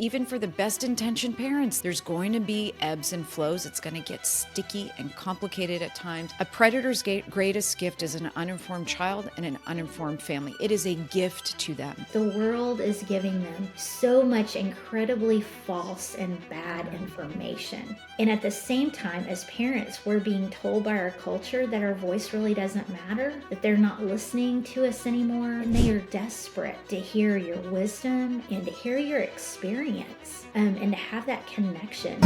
even for the best intentioned parents, there's going to be ebbs and flows. It's going to get sticky and complicated at times. A predator's greatest gift is an uninformed child and an uninformed family. It is a gift to them. The world is giving them so much incredibly false and bad information. And at the same time, as parents, we're being told by our culture that our voice really doesn't matter, that they're not listening to us anymore, and they are desperate to hear your wisdom and to hear your experience, and to have that connection.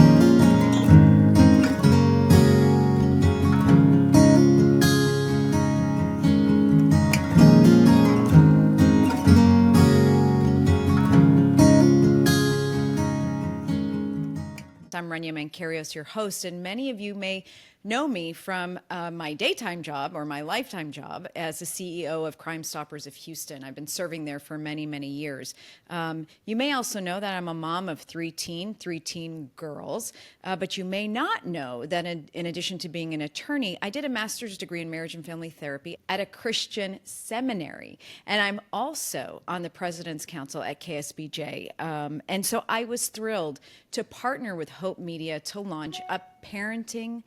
I'm Rania Mankarious, your host, and many of you may know me from my daytime job or my lifetime job as the CEO of Crime Stoppers of Houston. I've been serving there for many, many years. You may also know that I'm a mom of three teen girls, but you may not know that in addition to being an attorney, I did a master's degree in marriage and family therapy at a Christian seminary. And I'm also on the President's Council at KSBJ. And so I was thrilled to partner with Hope Media to launch a parenting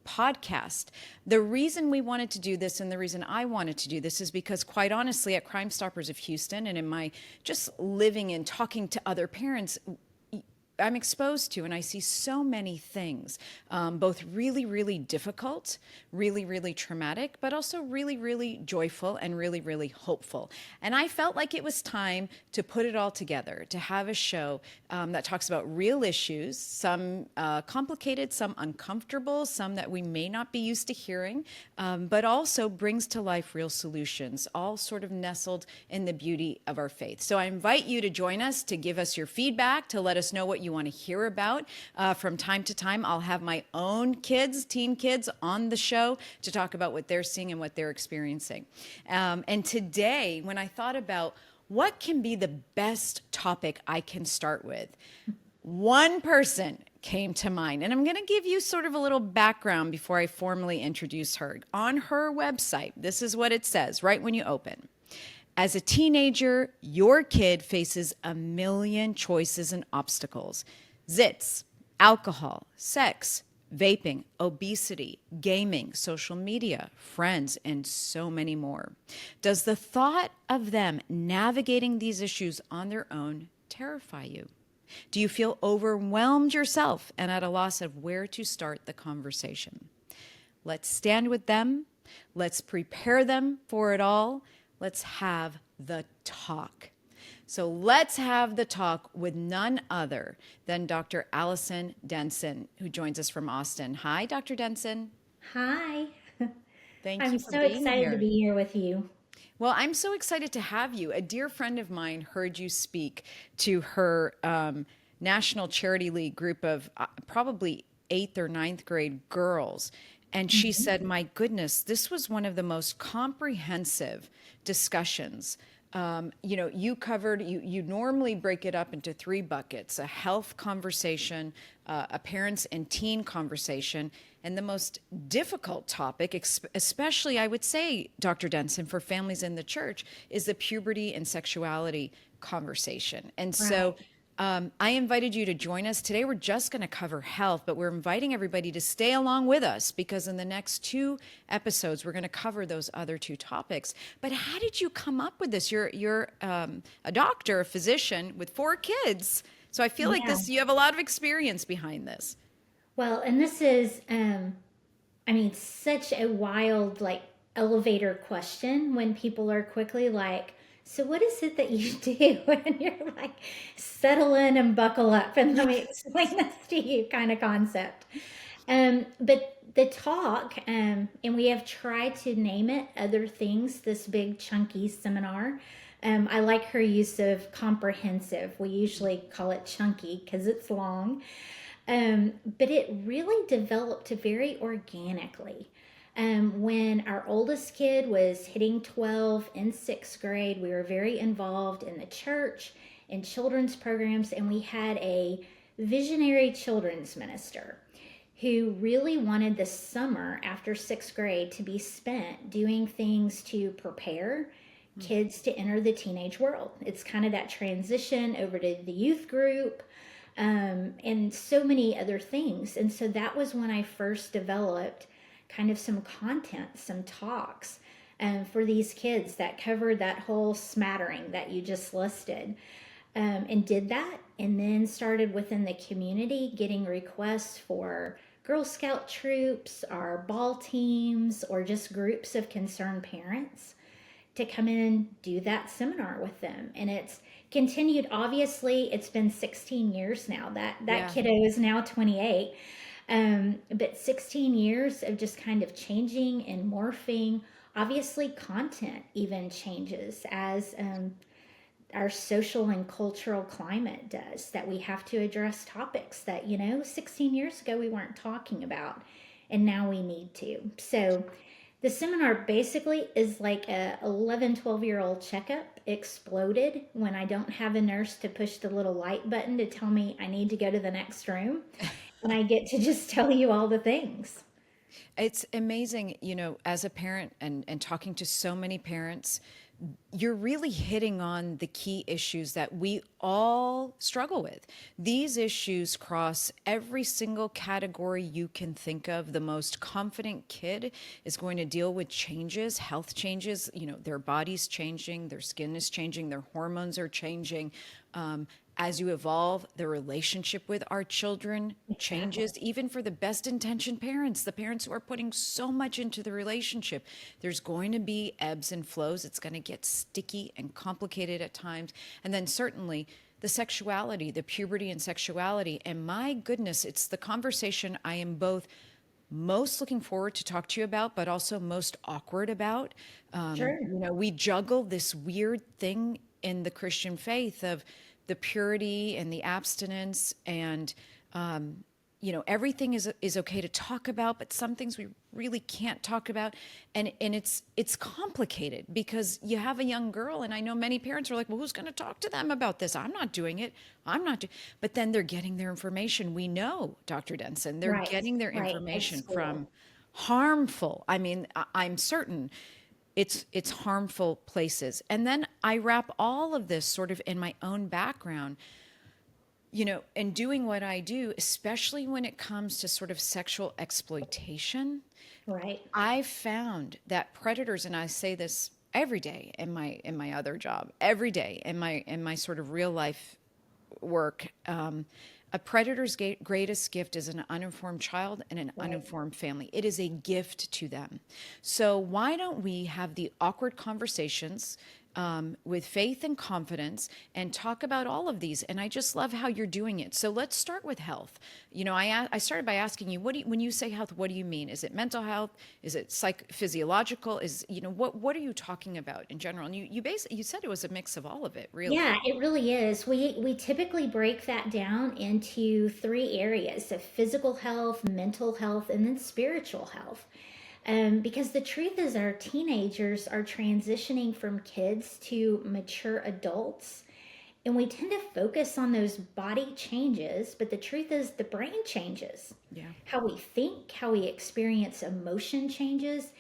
podcast. The reason we wanted to do this and the reason I wanted to do this is because, quite honestly, at Crime Stoppers of Houston and in my just living and talking to other parents, I'm exposed to and I see so many things, both really, really difficult, really, really traumatic, but also really, really joyful and really, really hopeful. And I felt like it was time to put it all together, to have a show that talks about real issues, some complicated, some uncomfortable, some that we may not be used to hearing, but also brings to life real solutions, all sort of nestled in the beauty of our faith. So I invite you to join us, to give us your feedback, to let us know what you want to hear about. From time to time, I'll have my own kids, teen kids, on the show to talk about what they're seeing and what they're experiencing. And today, when I thought about what can be the best topic I can start with, one person came to mind. And I'm going to give you sort of a little background before I formally introduce her. On her website, this is what it says right when you open. As a teenager, your kid faces a million choices and obstacles. Zits, alcohol, sex, vaping, obesity, gaming, social media, friends, and so many more. Does the thought of them navigating these issues on their own terrify you? Do you feel overwhelmed yourself and at a loss of where to start the conversation? Let's stand with them. Let's prepare them for it all. Let's have the talk. So let's have the talk with none other than Dr. Allison Denson, who joins us from Austin. Hi, Dr. Denson. Hi. Thank I'm you for so being excited here. to be here with you. Well, I'm so excited to have you. A dear friend of mine heard you speak to her National Charity League group of probably 8th or 9th grade girls. And she said, my goodness, this was one of the most comprehensive discussions. You covered, you normally break it up into 3 buckets: a health conversation, a parents and teen conversation, and the most difficult topic, especially I would say, Dr. Denson, for families in the church, is the puberty and sexuality conversation. And so I invited you to join us. Today we're just going to cover health, but we're inviting everybody to stay along with us because in the next 2 episodes, we're going to cover those other 2 topics. But how did you come up with this? You're a doctor, a physician with 4 kids. So I feel like you have a lot of experience behind this. Well, and this is, such a wild, elevator question when people are quickly like, so what is it that you do? And you're like, settle in and buckle up and let me explain this to you kind of concept. But the talk, and we have tried to name it other things, this big chunky seminar. I like her use of comprehensive. We usually call it chunky because it's long. But it really developed very organically. When our oldest kid was hitting 12 in 6th grade, we were very involved in the church, in children's programs, and we had a visionary children's minister who really wanted the summer after 6th grade to be spent doing things to prepare kids to enter the teenage world. It's kind of that transition over to the youth group, and so many other things. And so that was when I first developed kind of some content, some talks for these kids that covered that whole smattering that you just listed. And did that, and then started within the community getting requests for Girl Scout troops, or ball teams, or just groups of concerned parents to come in and do that seminar with them. And it's continued. Obviously, it's been 16 years now. That Yeah. kiddo is now 28. But 16 years of just kind of changing and morphing. Obviously, content even changes as our social and cultural climate does, that we have to address topics that 16 years ago we weren't talking about, and now we need to. So the seminar basically is like a 11-12 year old checkup exploded when I don't have a nurse to push the little light button to tell me I need to go to the next room, and I get to just tell you all the things. It's amazing, as a parent and talking to so many parents, you're really hitting on the key issues that we all struggle with. These issues cross every single category you can think of. The most confident kid is going to deal with changes, health changes, their body's changing, their skin is changing, their hormones are changing. As you evolve, the relationship with our children Exactly. changes, even for the best intentioned parents, the parents who are putting so much into the relationship. There's going to be ebbs and flows. It's going to get sticky and complicated at times. And then certainly the sexuality, the puberty and sexuality. And my goodness, it's the conversation I am both most looking forward to talk to you about, but also most awkward about. Sure. We juggle this weird thing in the Christian faith of the purity and the abstinence, and everything is okay to talk about, but some things we really can't talk about, and it's complicated because you have a young girl, and I know many parents are like, well, who's going to talk to them about this? I'm not doing it. I'm not doing. But then they're getting their information. We know, Dr. Denson, they're Right. getting their Right. At information school. from harmful. I mean, I'm certain it's harmful places. And then I wrap all of this sort of in my own background, and doing what I do, especially when it comes to sort of sexual exploitation. Right. I've found that predators, and I say this every day in my other job, every day in my sort of real life work. A predator's greatest gift is an uninformed child and an Right. uninformed family. It is a gift to them. So why don't we have the awkward conversations with faith and confidence and talk about all of these? And I just love how you're doing it. So let's start with health. I started by asking you, when you say health, what do you mean? Is it mental health? Is it physiological? What are you talking about in general? And you basically, you said it was a mix of all of it, really. Yeah, it really is. We typically break that down into three areas of physical health, mental health, and then spiritual health. Because the truth is, our teenagers are transitioning from kids to mature adults, and we tend to focus on those body changes, but the truth is, the brain changes. Yeah. How we think, how we experience emotion changes.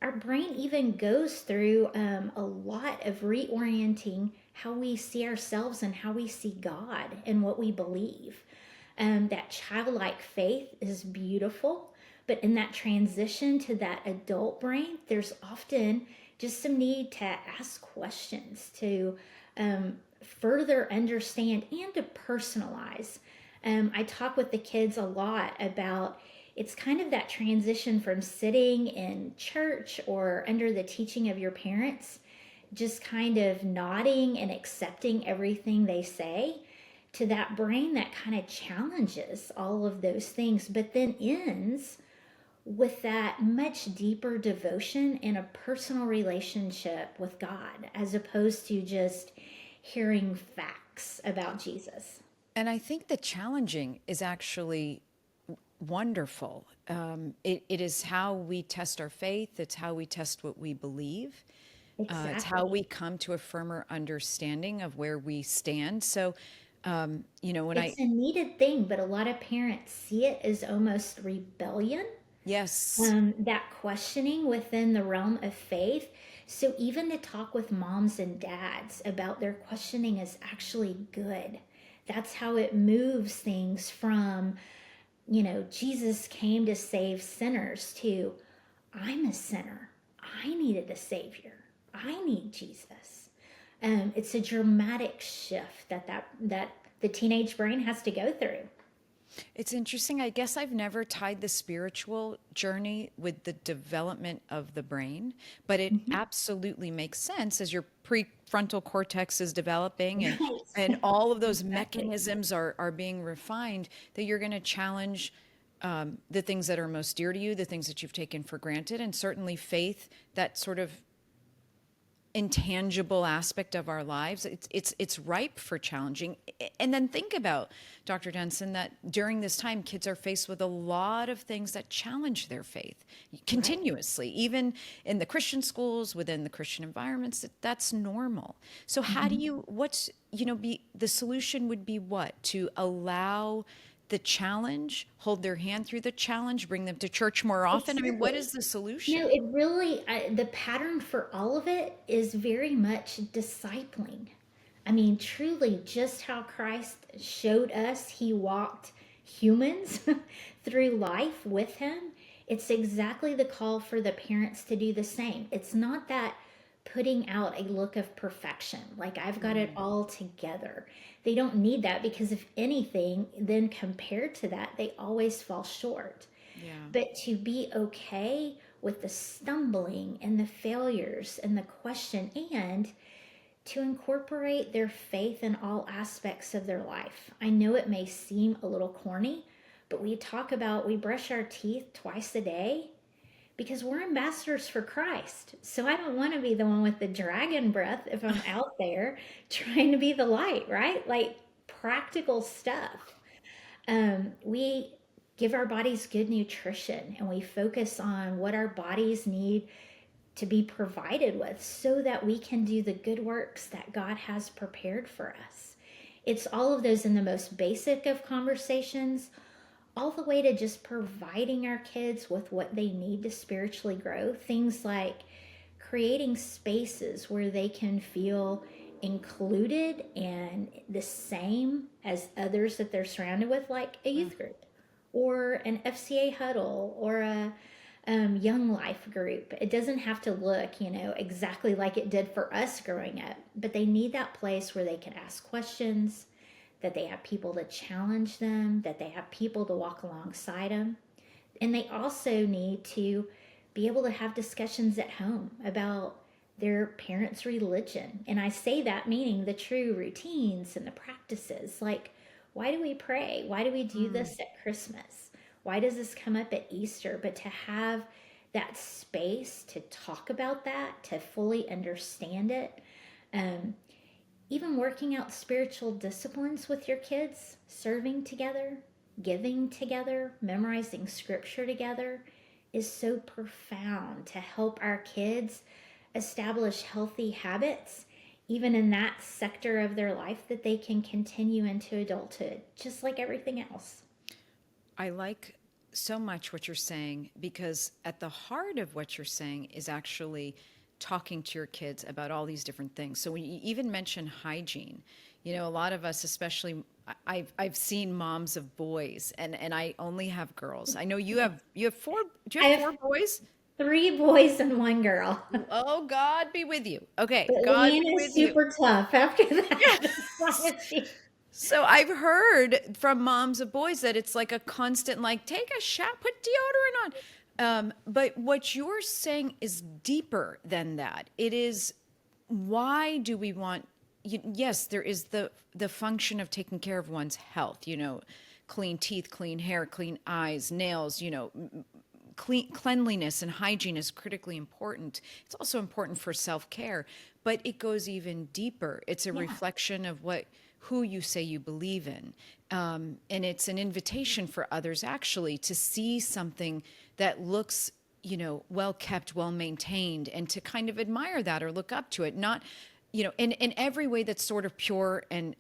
Our brain even goes through a lot of reorienting how we see ourselves and how we see God and what we believe. That childlike faith is beautiful, but in that transition to that adult brain, there's often just some need to ask questions to further understand and to personalize. I talk with the kids a lot about, it's kind of that transition from sitting in church or under the teaching of your parents, just kind of nodding and accepting everything they say, to that brain that kind of challenges all of those things, but then ends with that much deeper devotion and a personal relationship with God, as opposed to just hearing facts about Jesus. And I think the challenging is actually wonderful. It is how we test our faith, it's how we test what we believe, it's how Exactly. we come to a firmer understanding of where we stand. So, when It's I, a needed thing, but a lot of parents see it as almost rebellion, yes, that questioning within the realm of faith. So even to talk with moms and dads about their questioning is actually good. That's how it moves things from, Jesus came to save sinners to, I'm a sinner. I needed a savior. I need Jesus. It's a dramatic shift that the teenage brain has to go through. It's interesting. I guess I've never tied the spiritual journey with the development of the brain, but it absolutely makes sense as your prefrontal cortex is developing and Right. all of those Exactly. mechanisms are being refined, that you're going to challenge the things that are most dear to you, the things that you've taken for granted, and certainly faith, that sort of intangible aspect of our lives. It's ripe for challenging. And then think about, Dr. Denson, that during this time kids are faced with a lot of things that challenge their faith Right. continuously, even in the Christian schools, within the Christian environments. That's normal. So how do Mhm. you, what's, be the solution would be what? To allow the challenge, hold their hand through the challenge, bring them to church more often? I mean, what Exactly. is the No, solution? it really, the pattern for all of it is very much discipling. I mean, truly, just how Christ showed us he walked humans through life with him. It's exactly the call for the parents to do the same. It's not that putting out a look of perfection, like I've got it all together. They don't need that because, if anything, then compared to that, they always fall short. Yeah. But to be okay with the stumbling and the failures and the question, and to incorporate their faith in all aspects of their life. I know it may seem a little corny, but we brush our teeth twice a day because we're ambassadors for Christ. So I don't want to be the one with the dragon breath if I'm out there trying to be the light, right? Like practical stuff. We give our bodies good nutrition and we focus on what our bodies need to be provided with so that we can do the good works that God has prepared for us. It's all of those in the most basic of conversations, all the way to just providing our kids with what they need to spiritually grow. Things like creating spaces where they can feel included and the same as others that they're surrounded with, like a youth group or an FCA huddle or a young life group. It doesn't have to look, exactly like it did for us growing up, but they need that place where they can ask questions, that they have people to challenge them, that they have people to walk alongside them. And they also need to be able to have discussions at home about their parents' religion. And I say that meaning the true routines and the practices. Like, why do we pray? Why do we do this at Christmas? Why does this come up at Easter? But to have that space to talk about that, to fully understand it, um, even working out spiritual disciplines with your kids, serving together, giving together, memorizing scripture together is so profound to help our kids establish healthy habits, even in that sector of their life, that they can continue into adulthood, just like everything else. I like so much what you're saying, because at the heart of what you're saying is actually talking to your kids about all these different things. So when you even mention hygiene, a lot of us, especially I've seen moms of boys, and I only have girls. I know you have four. Do you I have have four boys? 3 boys and 1 girl. Oh, God be with you. Okay, But God be Leanna's with you. super tough after that. I promise you. So I've heard from moms of boys that it's like a constant, like, take a shower, put deodorant on. But what you're saying is deeper than that. It is, why do we want? Yes, there is the function of taking care of one's health. Clean teeth, clean hair, clean eyes, nails. Cleanliness and hygiene is critically important. It's also important for self-care, but it goes even deeper. It's a Yeah. reflection of who you say you believe in. And it's an invitation for others actually to see something that looks, well kept, well maintained, and to kind of admire that or look up to it. Not, in every way that's sort of pure and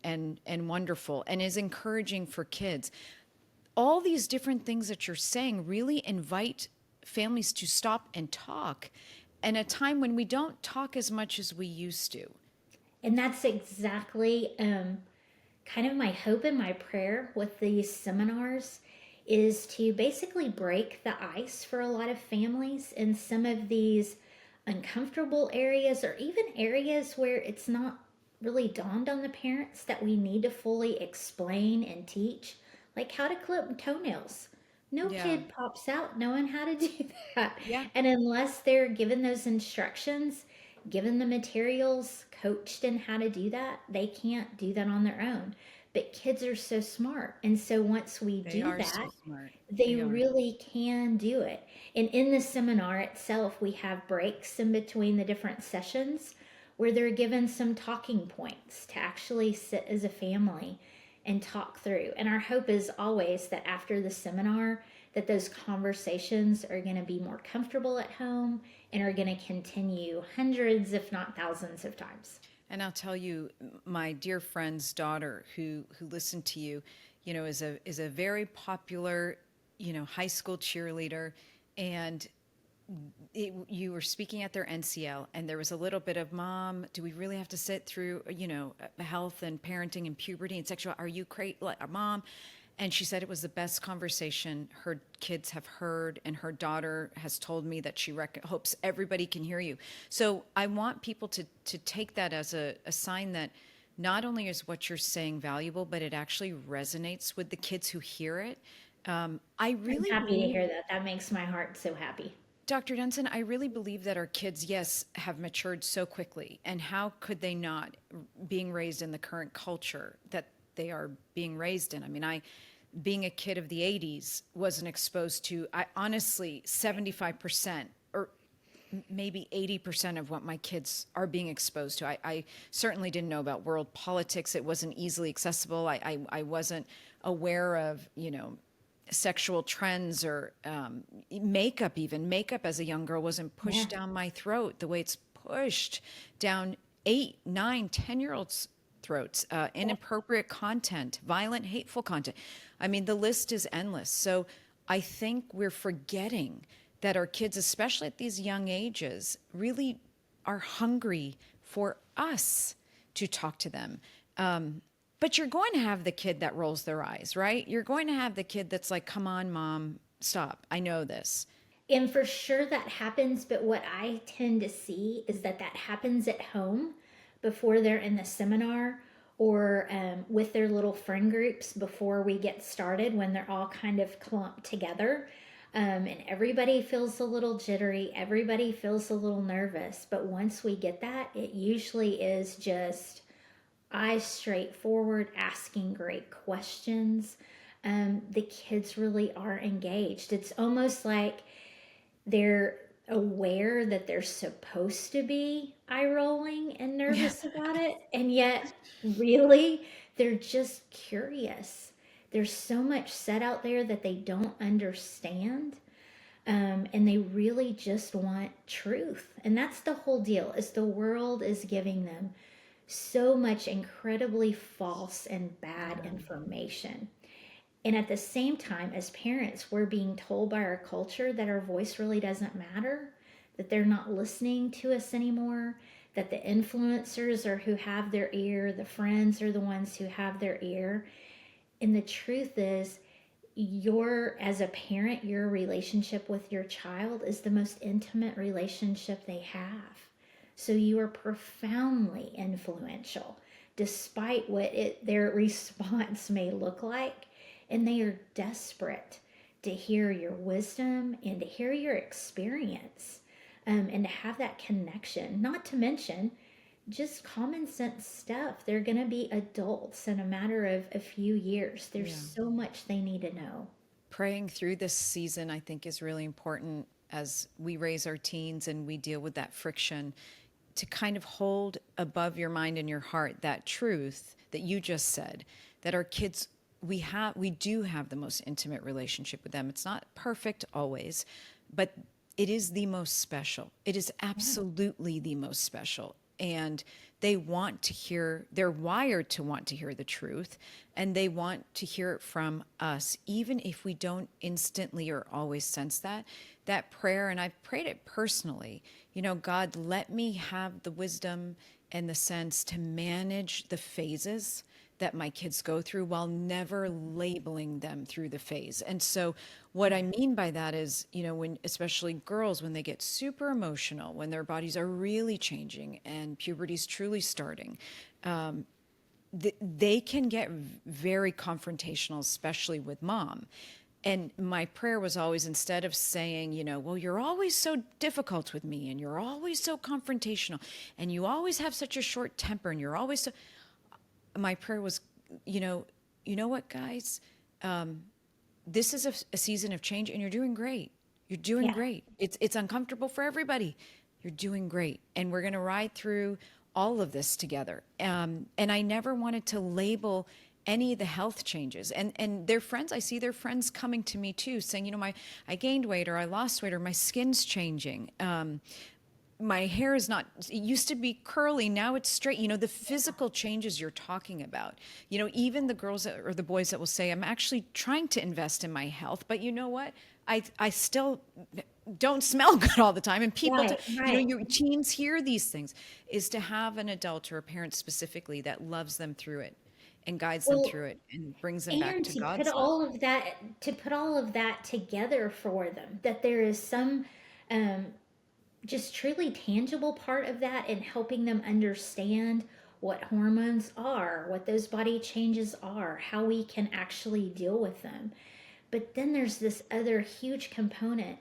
wonderful and is encouraging for kids. All these different things that you're saying really invite families to stop and talk. and a time when we don't talk as much as we used to. And that's exactly kind of my hope and my prayer with these seminars is to basically break the ice for a lot of families in some of these uncomfortable areas, or even areas where it's not really dawned on the parents that we need to fully explain and teach, like how to clip toenails. No Yeah. kid pops out knowing how to do that. Yeah. And unless they're given those instructions, given the materials, coached in how to do that, they can't do that on their own. But kids are so smart. And so once we They do are so that, smart. they They are. really can do it. And in the seminar itself, we have breaks in between the different sessions where they're given some talking points to actually sit as a family and talk through. And our hope is always that after the seminar, that those conversations are going to be more comfortable at home and are going to continue hundreds, if not thousands of times. And I'll tell you, my dear friend's daughter, who listened to you, is a very popular, high school cheerleader, and you were speaking at their NCL, and there was a little bit of, Mom, do we really have to sit through, health and parenting and puberty and sexual? Are you crazy, Mom? And she said it was the best conversation her kids have heard, and her daughter has told me that she hopes everybody can hear you. So I want people to take that as a sign that not only is what you're saying valuable, but it actually resonates with the kids who hear it. I I'm really happy to believe, hear that. That makes my heart so happy. Dr. Denson, I really believe that our kids, yes, have matured so quickly. And how could they not, being raised in the current culture that they are being raised in? I mean, being a kid of the 80s, wasn't exposed to, I honestly, 75% or maybe 80% of what my kids are being exposed to. I certainly didn't know about world politics. It wasn't easily accessible. I wasn't aware of, sexual trends or makeup. Even makeup as a young girl wasn't Yeah. pushed down my throat the way it's pushed down 8, 9, 10-year-olds throats. Inappropriate content, violent, hateful content. I mean, the list is endless. So I think we're forgetting that our kids, especially at these young ages, really are hungry for us to talk to them. But you're going to have the kid that rolls their eyes, right? You're going to have the kid that's like, come on, Mom, stop. I know this. And for sure that happens, but what I tend to see is that that happens at home before they're in the seminar, or with their little friend groups before we get started, when they're all kind of clumped together. And everybody feels a little jittery, everybody feels a little nervous. But once we get that, it usually is just eyes straight forward, asking great questions. The kids really are engaged. It's almost like they're aware that they're supposed to be eye rolling and nervous about it, and yet really they're just curious. There's so much set out there that they don't understand, and they really just want truth. And that's the whole deal, is the world is giving them so much incredibly false and bad information. And at the same time, as parents, we're being told by our culture that our voice really doesn't matter, that they're not listening to us anymore, that the influencers are who have their ear, the friends are the ones who have their ear. And the truth is, as a parent, your relationship with your child is the most intimate relationship they have. So you are profoundly influential, despite what their response may look like. And they are desperate to hear your wisdom and to hear your experience, and to have that connection. Not to mention just common sense stuff. They're going to be adults in a matter of a few years. There's so much they need to know. Praying through this season, I think, is really important as we raise our teens and we deal with that friction, to kind of hold above your mind and your heart that truth that you just said, that our kids, we do have the most intimate relationship with them. It's not perfect always, but it is the most special. It is absolutely the most special. and they want to hear, they're wired to want to hear the truth, and they want to hear it from us, even if we don't instantly or always sense that prayer. And I've prayed it personally, God, let me have the wisdom and the sense to manage the phases that my kids go through while never labeling them through the phase. And so what I mean by that is, when especially girls, when they get super emotional, when their bodies are really changing and puberty's truly starting, they can get very confrontational, especially with mom. And my prayer was always, instead of saying, well, you're always so difficult with me and you're always so confrontational and you always have such a short temper and you're always so, my prayer was, what, guys, this is a season of change and you're doing great. You're doing Yeah. great. It's uncomfortable for everybody. You're doing great. And we're going to ride through all of this together. And I never wanted to label any of the health changes. And their friends, I see their friends coming to me too, saying, I gained weight or I lost weight or my skin's changing. My hair is not, it used to be curly, now it's straight. The physical changes you're talking about. Even the girls or the boys that will say, I'm actually trying to invest in my health, but you know what? I still don't smell good all the time. And people, Right, right. your teens hear these things, is to have an adult or a parent specifically that loves them through it and guides them Well, through it and brings them back and to God's love. to put all of that together for them, that there is some um, just truly tangible part of that in helping them understand what hormones are, what those body changes are, how we can actually deal with them. But then there's this other huge component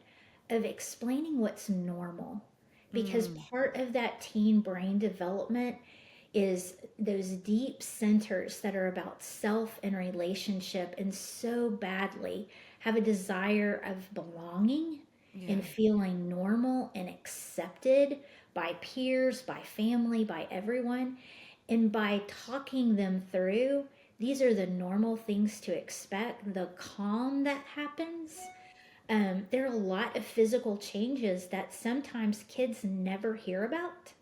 of explaining what's normal. Because Mm, part of that teen brain development is those deep centers that are about self and relationship, and so badly have a desire of belonging yeah. and feeling normal and accepted by peers, by family, by everyone. And by talking them through, these are the normal things to expect, the calm that happens. There are a lot of physical changes that sometimes kids never hear about.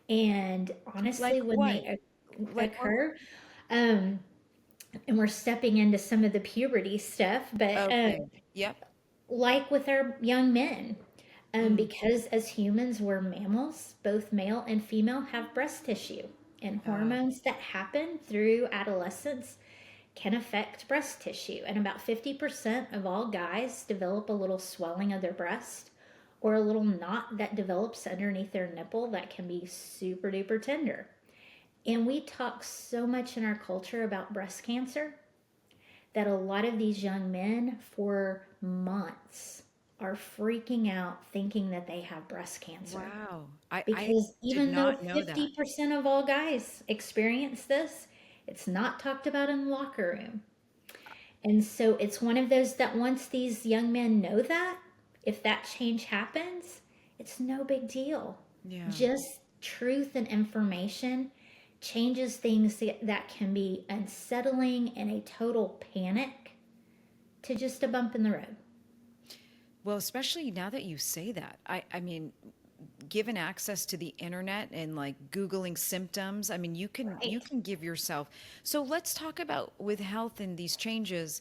And Like honestly, when what? they Like what? occur, um, and we're stepping into some of the puberty stuff, but Okay. Yep. like with our young men, Mm. because as humans, we're mammals, both male and female have breast tissue, and Uh, hormones that happen through adolescence can affect breast tissue. And about 50% of all guys develop a little swelling of their breast or a little knot that develops underneath their nipple that can be super duper tender. And we talk so much in our culture about breast cancer that a lot of these young men for months are freaking out thinking that they have breast cancer. wow. I Because did even though not know that. 50% of all guys experience this, it's not talked about in the locker room. And so it's one of those that once these young men know that, if that change happens, it's no big deal. Yeah. Just truth and information changes things that can be unsettling and a total panic to just a bump in the road. Well, especially now that you say that, I mean, given access to the internet and like Googling symptoms, I mean, you Right. can give yourself. So let's talk about with health and these changes,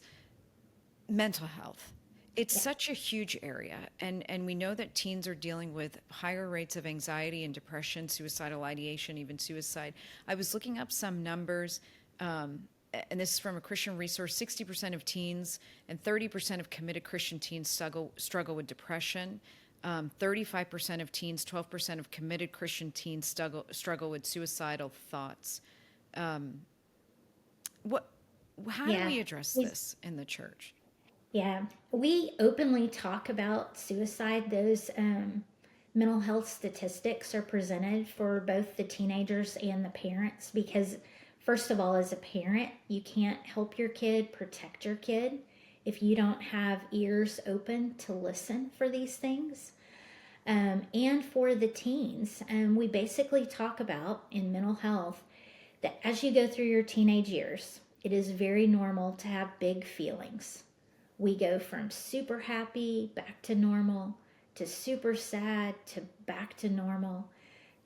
mental health. It's Yeah. such a huge area, and we know that teens are dealing with higher rates of anxiety and depression, suicidal ideation, even suicide. I was looking up some numbers, and this is from a Christian resource. 60% of teens and 30% of committed Christian teens struggle with depression. 35% of teens, 12% of committed Christian teens struggle with suicidal thoughts. What? How do Yeah. we address We this in the church? Yeah, we openly talk about suicide. Those mental health statistics are presented for both the teenagers and the parents because, first of all, as a parent, you can't help your kid, protect your kid if you don't have ears open to listen for these things. And for the teens, we basically talk about in mental health that as you go through your teenage years, it is very normal to have big feelings. We go from super happy back to normal to super sad to back to normal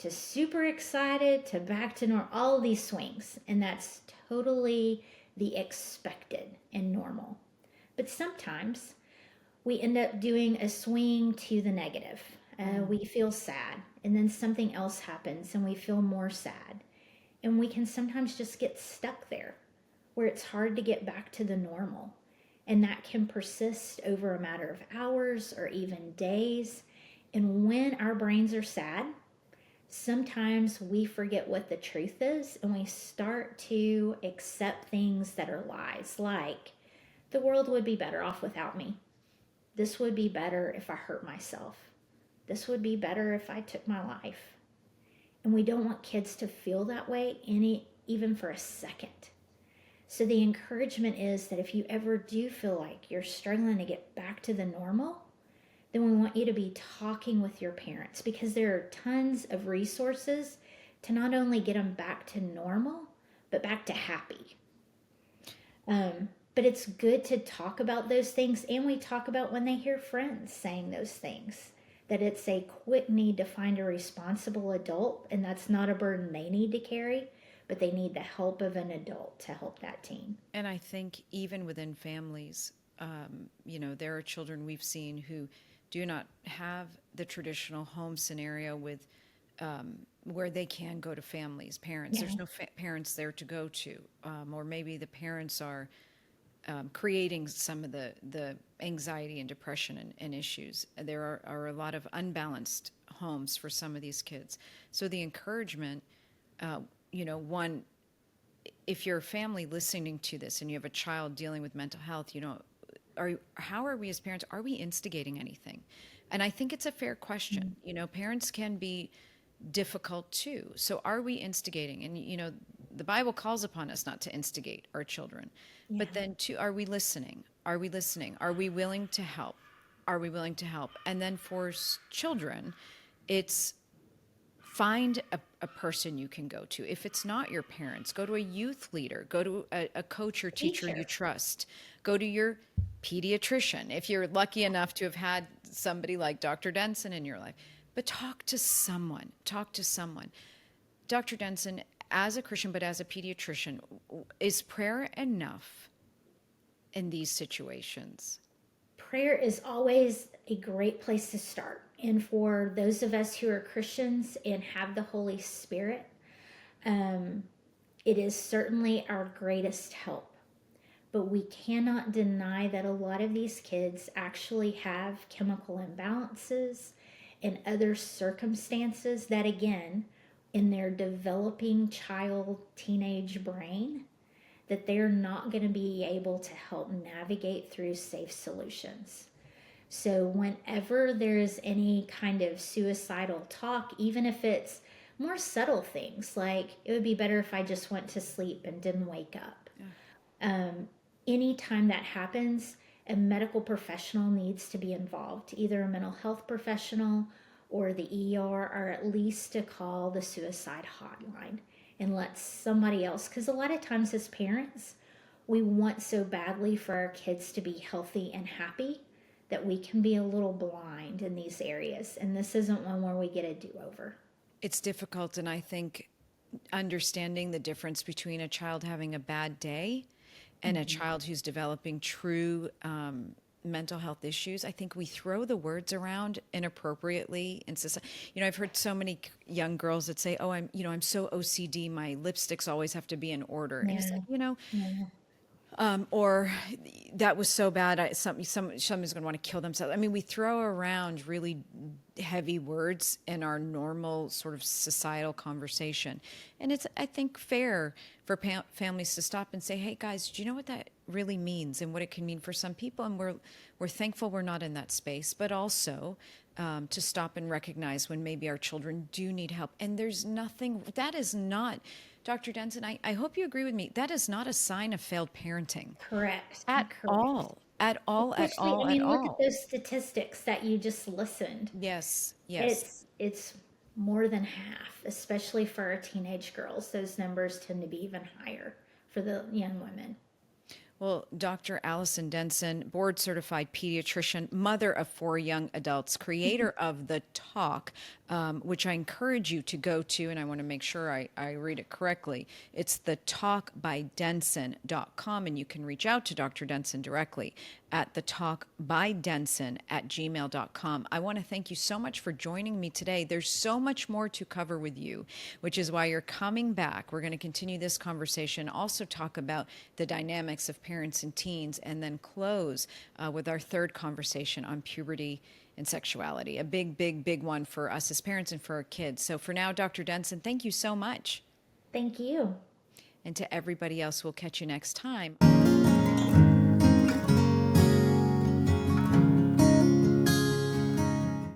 to super excited to back to normal, all of these swings. And that's totally the expected and normal. But sometimes we end up doing a swing to the negative. We feel sad, and then something else happens, and we feel more sad. And we can sometimes just get stuck there where it's hard to get back to the normal. And that can persist over a matter of hours or even days. And when our brains are sad, sometimes we forget what the truth is and we start to accept things that are lies, like the world would be better off without me. This would be better if I hurt myself. This would be better if I took my life. And we don't want kids to feel that way even for a second. So the encouragement is that if you ever do feel like you're struggling to get back to the normal, then we want you to be talking with your parents, because there are tons of resources to not only get them back to normal, but back to happy. But it's good to talk about those things, and we talk about when they hear friends saying those things, that it's a quick need to find a responsible adult, and that's not a burden they need to carry, but they need the help of an adult to help that teen. And I think even within families, there are children we've seen who do not have the traditional home scenario with where they can go to families, parents. Yeah. There's no parents there to go to, or maybe the parents are creating some of the anxiety and depression and issues. There are a lot of unbalanced homes for some of these kids. So the encouragement, one, if you're a family listening to this and you have a child dealing with mental health, how are we as parents, are we instigating anything? And I think it's a fair question. Parents can be difficult too. So are we instigating? And, the Bible calls upon us not to instigate our children. Yeah. But then are we listening? Are we listening? Are we willing to help? Are we willing to help? And then for children, it's find a person you can go to. If it's not your parents, go to a youth leader, go to a coach or teacher you trust, go to your pediatrician. If you're lucky enough to have had somebody like Dr. Denson in your life, but talk to someone. Dr. Denson, as a Christian, but as a pediatrician, is prayer enough in these situations? Prayer is always a great place to start. And for those of us who are Christians and have the Holy Spirit, it is certainly our greatest help. But we cannot deny that a lot of these kids actually have chemical imbalances and other circumstances that, again, in their developing teenage brain, that they're not going to be able to help navigate through safe solutions. So whenever there's any kind of suicidal talk, even if it's more subtle things, like it would be better if I just went to sleep and didn't wake up. Yeah. Anytime that happens, a medical professional needs to be involved, either a mental health professional or the ER, or at least to call the suicide hotline and let somebody else, because a lot of times as parents, we want so badly for our kids to be healthy and happy that we can be a little blind in these areas. And this isn't one where we get a do-over. It's difficult, and I think understanding the difference between a child having a bad day and a child who's developing true mental health issues, I think we throw the words around inappropriately in society. I've heard so many young girls that say, "Oh, I'm so OCD, my lipsticks always have to be in order." Yeah. And it's like, Yeah. or that was so bad, somebody's going to want to kill themselves. I mean, we throw around really heavy words in our normal sort of societal conversation. And it's, I think, fair for families to stop and say, "Hey guys, do you know what that really means and what it can mean for some people?" And we're thankful we're not in that space, but also to stop and recognize when maybe our children do need help. And there's nothing, that is not, Dr. Denson, I hope you agree with me, that is not a sign of failed parenting. Correct. At all. At all. Look at those statistics that you just listened. Yes. It's more than half, especially for our teenage girls. Those numbers tend to be even higher for the young women. Well, Dr. Allison Denson, board-certified pediatrician, mother of 4 young adults, creator of the talk, which I encourage you to go to, and I want to make sure I read it correctly. It's the talkbydenson.com, and you can reach out to Dr. Denson directly at the talkbydenson@gmail.com. I want to thank you so much for joining me today. There's so much more to cover with you, which is why you're coming back. We're going to continue this conversation, also talk about the dynamics of parents and teens, and then close with our third conversation on puberty and sexuality, a big, big, big one for us as parents and for our kids. So for now, Dr. Denson, thank you so much. Thank you. And to everybody else, we'll catch you next time.